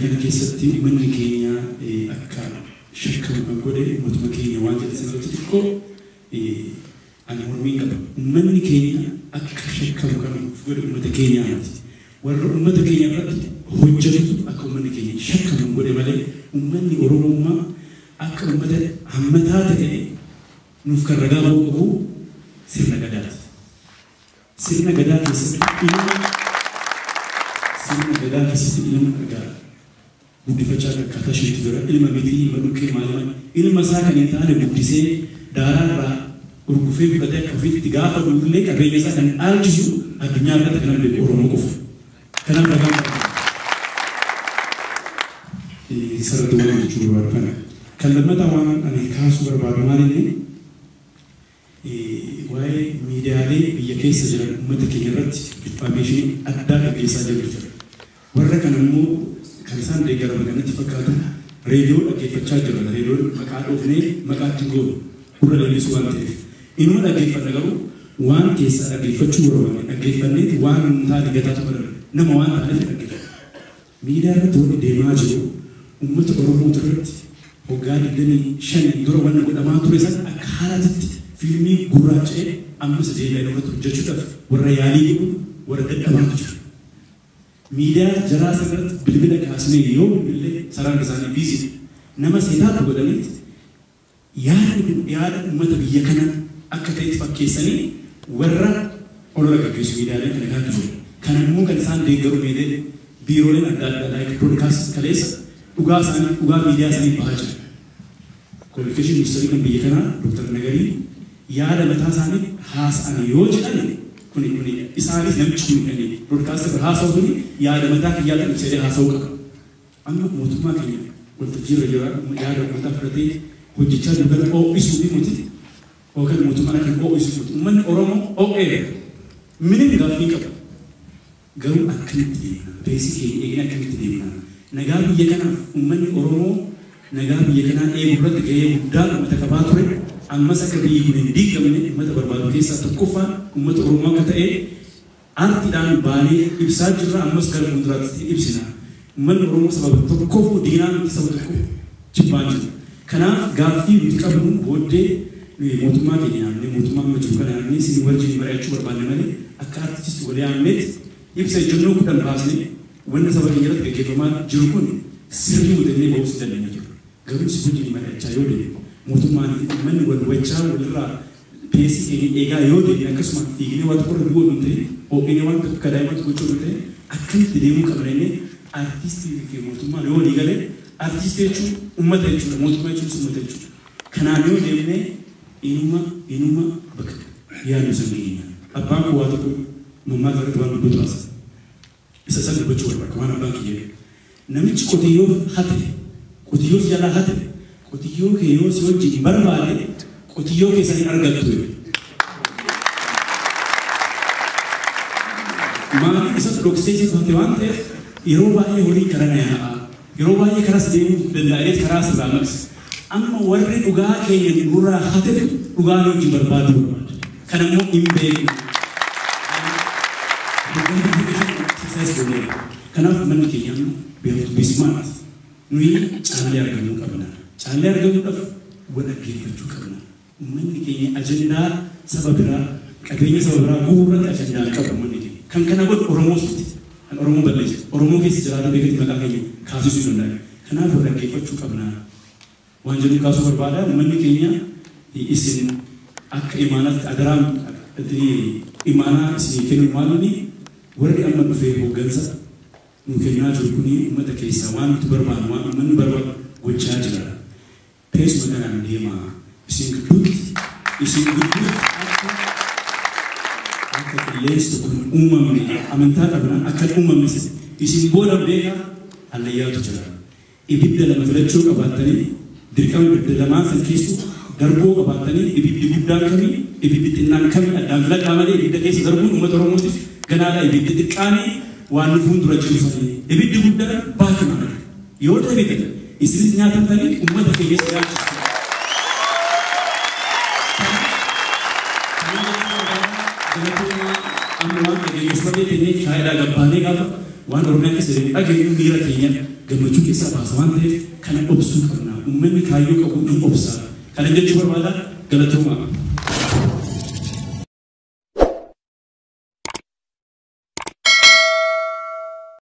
كان كيستي من كينيا أكا شكل أقوله متمكين واجد سنواتكو أنا مرمين قبل من كينيا أكا شكل كانوا فقول أمة كينيا والأمة كينيا قد هجرت أكو من كينيا شكل أقوله ملء أمني أوروما أكا أمة همتات نفكر رجاله أبو سيرنا قدات سيرنا قدات سيرنا قدات سيرنا قدات bukti facaakan kata syaitu dura ilmu miti manuke malaman ilmu sahakan yang tahan bukti se darah urkufe bikata kafit tiga apa dulu lek ada yang sahakan aljisu adunya kata kenal dari orang kuf kenal beragam saratu wala juru warpan kalau mata wan ane kasu berbagaimana ini wai media le biya kesa jalan umat kenyarat information ada kesa jalan warna kanamu كان ديجر بقى نتفكر راديو أكيد فتشاجر راديو مكان أغني مكان تقول كل اللي سوان تيف إنه أكيد فتناقو وان كيس أكيد فتشور وان أكيد فنيت وان تاني جتات برا نما وان ألف أكيد ميدا تقول ديماجو أمة أوروبا ترت وقال الدنيا شن دور وان نقول أما تريسان أكحالات فيلمي غراجة أما سجيل إنه تجشوف والريالي وردد أما تجشوف ميدا جراسة بالبلد كاسمي يوم بالله سران كساني بيزي نما سيدات بقولني يار أمة بيجكنا أكتر فكيسني ورا أولوك كيس ميدا لين كنا كذو كنا مو كنسان ديجرو ميدا بيرولين أدال لايك برودكاست كليس uga media sani bahaja qualification history kan biyekana dr nagari yaada mata sani has an yojani kuni isari namchi kuni broadcast per has awuni yaada mata ki yaada sede has awka amma mutuma kini wal tajira jira yaada mata frati hujja dugal o isu bi muti o kan mutuma kan o isu muti man oromo o minin gafika garu akiti basically egina akiti nagabi yakana umman oromo nagabi yakana burad gaye udal matakabature amma sakabi kun digamne mata barbadu kesa tukufa ummat oromo kata arti dan bani ibsajra amma sakal mudrat ibsina man oromo sabab tukufu dinan sabab tukufu cibanji kana gafi dikabu bodde ni mutuma kenya ni mutuma majukana ni sin warji barachu barbane male akartist waliamet ibsa junnu kudan basni wanda sabab ngirat ke kefama jirukun sirri mudane ba usu dalena jiru garu sibudi mara chayode mutuma man wanda wacha wala pesi ke ega yode na kasma tigine wat ko duwo dunte o ene wan kadai mat ko chunte akki tidemu kabrene artisti ke mutuma yo digale artiste chu ummata chu mutuma chu ummata chu kana yo demne inuma bak ya nusamiya abba ko wato mumma ga tuwan butras isa sabe bachor ba kama banki ye namichi kotiyo hate kotiyo jala hate kotiyo ke yo so jimbar wale kotiyo ke sani argattu ma isa doksese ko tewante iroba ye hori karana ya iroba ye karas de dalalet karas ramas amma warri uga ke ye gura hate uga no jimbar badu kana mo imbe kenapa menikah biar bismat nui cahaya kamu kabana cahaya kamu dah buat lagi kerja kabana menikah agenda sababra kadangnya sababra bukan agenda kamu menikah kan buat orang muslim orang balik orang ke sejarah begitu belakangnya kasus itu dah kenapa buat lagi kerja kabana wanjani kasus berbeda menikahnya isin ak imanat adaram di imana si kenu malu ni wardi amma bafeho gansa mungkin najur kuni mata kai sawan tubarban wa man barwa gojajira pes magana ndema isin kudut aka les to kun umma ni amanta abna akal umma mis isin bola bega alayatu jara ibidda lama falachu abatani dirkam bidda lama falkisu darbo abatani ibidda bidda kami ibidda nan kami adam la kamale ibidda kai darbu umma toromuti ganala ibidda dikani وأنا فندر جلساني يبدي بودا باكنا يودا بيتك إسرائيل نياتن تاني أمة كيس يا أمة كيس بدي تاني شايدا جباني كذا وأنا رمنا كسرين أجي يوم بيرا كينيا gammachuu keessaa baasa waan ta'eef kana obsuu qabna. Uummanni kaayyoo qabu ni obsa. Kana jechuu barbaada galatooma.